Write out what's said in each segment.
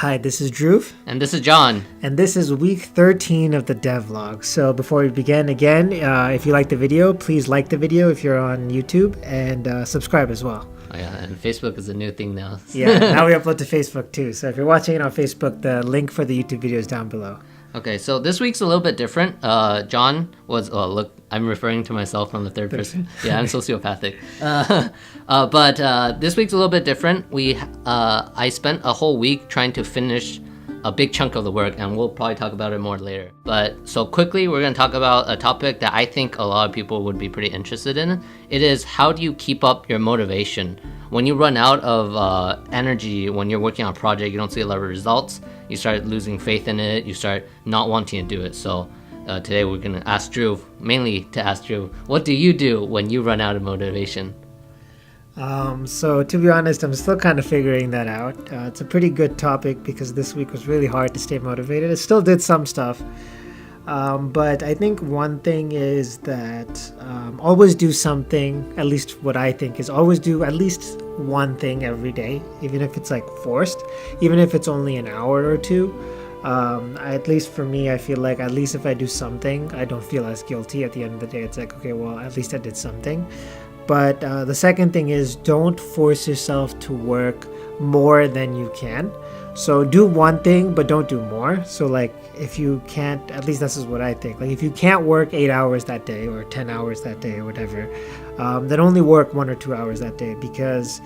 Hi, this is Drew. And this is John. And this is week 13 of the devlog. So before we begin again, if you like the video, please like the video if you're on YouTube and subscribe as well. Oh yeah, and Facebook is a new thing now. Yeah, now we upload to Facebook too. So if you're watching it on Facebook, the link for the YouTube video is down below. Okay, so this week's a little bit different. John was, look, I'm referring to myself from the third person. Yeah, I'm sociopathic. But this week's a little bit different. I spent a whole week trying to finish a big chunk of the work, and we'll probably talk about it more later. But so quickly, we're going to talk about a topic that I think a lot of people would be pretty interested in. It is, how do you keep up your motivation? When you run out of energy, when you're working on a project, you don't see a lot of results, you start losing faith in it, you start not wanting to do it. So today we're going to ask Drew, mainly to ask Drew, what do you do when you run out of motivation? So to be honest, I'm still kind of figuring that out. It's a pretty good topic because this week was really hard to stay motivated. I still did some stuff. But I think one thing is that always do something, at least what I think is always do at least one thing every day, even if it's like forced, even if it's only an hour or two. At least for me, I feel like at least if I do something, I don't feel as guilty at the end of the day. It's like, okay, well, at least I did something. But the second thing is, don't force yourself to work more than you can. So do one thing, but don't do more. So like if you can't, at least this is what I think. Like if you can't work 8 hours that day or 10 hours that day or whatever, then only work 1 or 2 hours that day. Because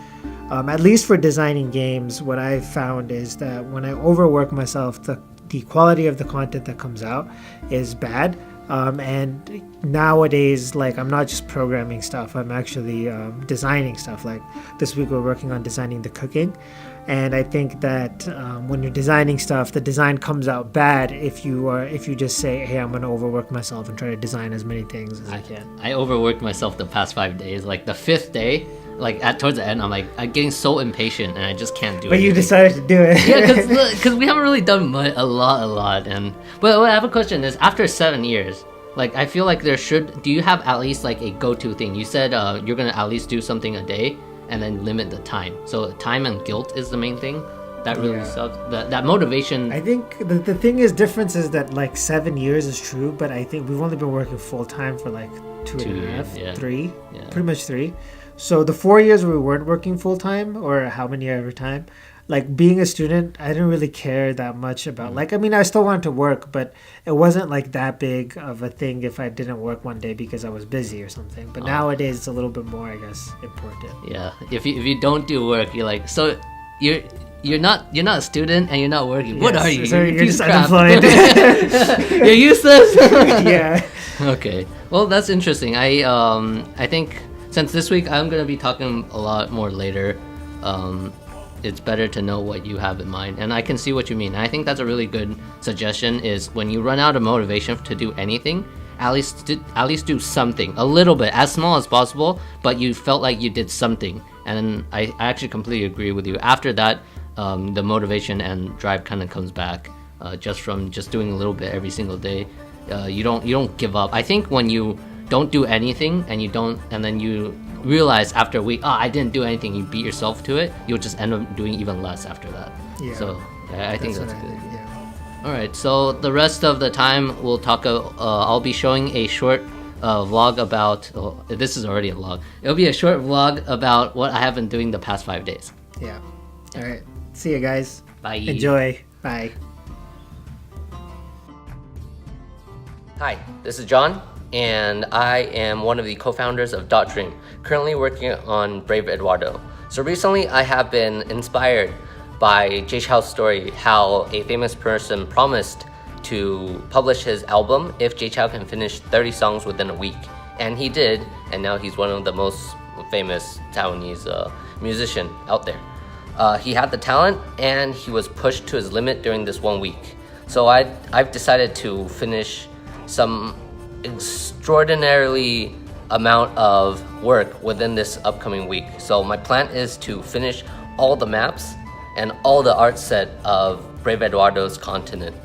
at least for designing games, what I've found is that when I overwork myself, the quality of the content that comes out is bad. And nowadays, like, I'm not just programming stuff, I'm actually designing stuff. Like this week we're working on designing the cooking, and I think that when you're designing stuff, the design comes out bad if you just say, hey, I'm gonna overwork myself and try to design as many things as I can. I overworked myself the past 5 days. Like the 5th day, like towards the end, I'm getting so impatient and I just can't do it. But you decided to do it. Yeah, because we haven't really done a lot. But I have a question is, after 7 years, like I feel like do you have at least like a go-to thing? You said you're gonna at least do something a day and then limit the time. So time and guilt is the main thing. That really sucks. That motivation. I think the thing is, difference is that like 7 years is true, but I think we've only been working full time for like two and a half, 3, pretty much 3. So the 4 years we weren't working full time, or how many every time, like being a student, I didn't really care that much about, like, I mean, I still wanted to work, but it wasn't like that big of a thing if I didn't work one day because I was busy or something. But nowadays it's a little bit more, I guess, important. Yeah, if you don't do work, you're like, so you're not a student and you're not working. What are you? So you're just unemployed. You're useless. Yeah. Okay. Well, that's interesting. I think since this week I'm gonna be talking a lot more later, it's better to know what you have in mind, and I can see what you mean. I think that's a really good suggestion, is when you run out of motivation to do anything, at least do something, a little bit, as small as possible, but you felt like you did something. And I actually completely agree with you. After that, the motivation and drive kind of comes back, just from just doing a little bit every single day. You don't give up. I think when you don't do anything and then you realize after a week, I didn't do anything, you beat yourself to it, you'll just end up doing even less after that. Yeah. So I think that's good. All right, so the rest of the time we'll talk. I'll be showing a short vlog about. This is already a vlog. It'll be a short vlog about what I have been doing the past 5 days. Yeah. All right. See you guys. Bye. Enjoy. Bye. Hi, this is John, and I am one of the co-founders of Dream, currently working on Brave Eduardo. So recently I have been inspired by Jay Chou's story, how a famous person promised to publish his album if Jay Chou can finish 30 songs within a week. And he did, and now he's one of the most famous Taiwanese musician out there. He had the talent, and he was pushed to his limit during this 1 week. So I've decided to finish some extraordinarily amount of work within this upcoming week. So my plan is to finish all the maps and all the art set of Brave Eduardo's continent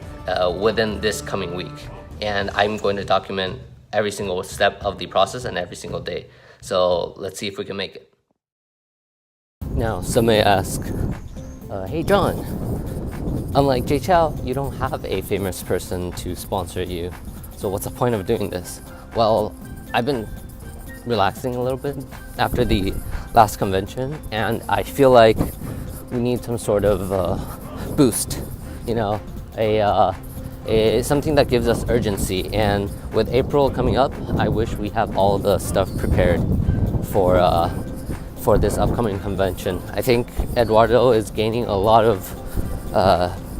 within this coming week. And I'm going to document every single step of the process and every single day. So let's see if we can make it. Now, some may ask, hey John, Unlike Jay Chou, you don't have a famous person to sponsor you. So what's the point of doing this? Well, I've been relaxing a little bit after the last convention, and I feel like we need some sort of boost, you know, something that gives us urgency. And with April coming up, I wish we have all the stuff prepared for this upcoming convention. I think Eduardo is gaining a lot of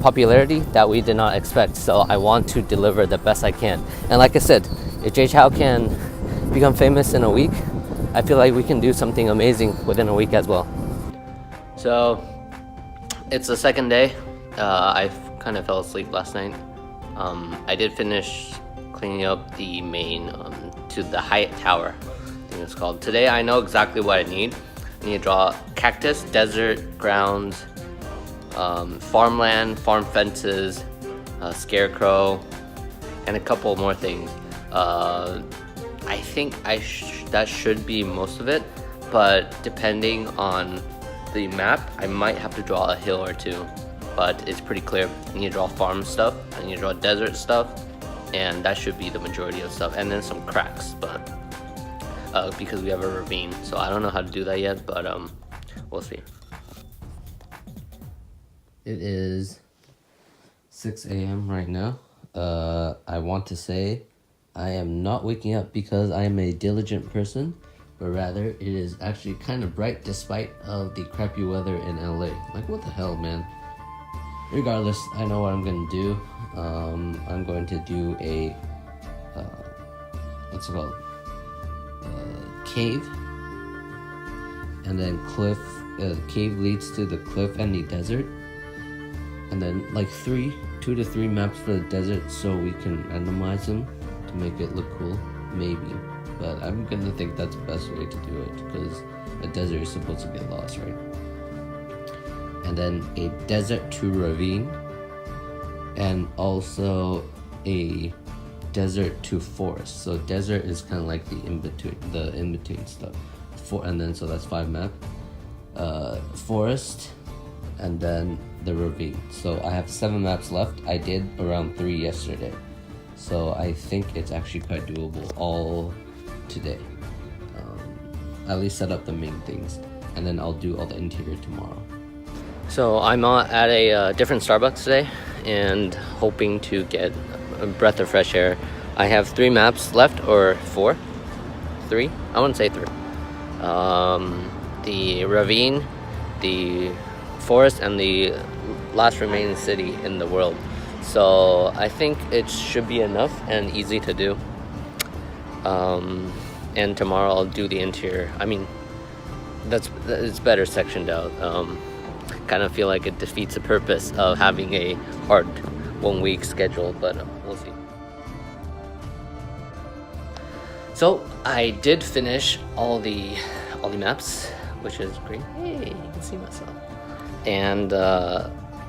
popularity that we did not expect, so I want to deliver the best I can. And like I said, if Jay Chou can become famous in a week, I feel like we can do something amazing within a week as well. So it's the second day. I kind of fell asleep last night. I did finish cleaning up the main to the Hyatt Tower, I think it's called. Today I know exactly what I need. I need to draw cactus, desert, grounds, farmland, farm fences, scarecrow, and a couple more things. I think that should be most of it, but depending on the map, I might have to draw a hill or two, but it's pretty clear. I need to draw farm stuff, I need to draw desert stuff, and that should be the majority of stuff, and then some cracks, but because we have a ravine, so I don't know how to do that yet, but we'll see. It is 6 a.m. right now. I want to say I am not waking up because I am a diligent person, but rather it is actually kind of bright despite of the crappy weather in LA. Like, what the hell, man? Regardless, I know what I'm gonna do. I'm going to do a what's it called? Cave, and then cliff. Cave leads to the cliff and the desert, and then like 2 to 3 maps for the desert, so we can randomize them to make it look cool, maybe. But I'm gonna think that's the best way to do it, because a desert is supposed to get lost, right? And then a desert to ravine, and also a desert to forest. So desert is kind of like the in-between stuff. And then so that's 5 map. Forest, and then the ravine. So I have 7 maps left. I did around 3 yesterday, so I think it's actually quite doable all today. At least set up the main things, and then I'll do all the interior tomorrow. So I'm at a different Starbucks today, and hoping to get a breath of fresh air. I have 3 maps left, or 4? 3? I wouldn't say 3. The ravine, the forest, and the last remaining city in the world. So I think it should be enough and easy to do. And tomorrow I'll do the interior. I mean, it's better sectioned out. Kind of feel like it defeats the purpose of having a hard 1 week schedule, but we'll see. So I did finish all the maps, which is great. Hey, you can see myself. And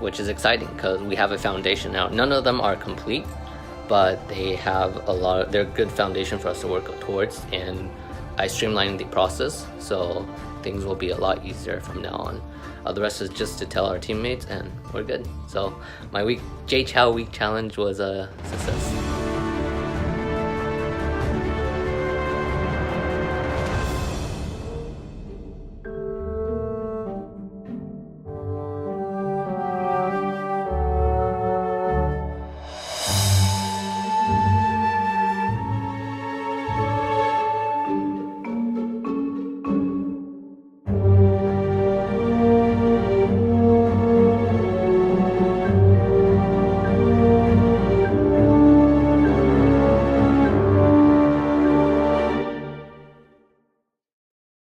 which is exciting because we have a foundation now. None of them are complete, but they have they're a good foundation for us to work towards, and I streamlined the process, so things will be a lot easier from now on. The rest is just to tell our teammates, and we're good. So my Jay Chou week challenge was a success.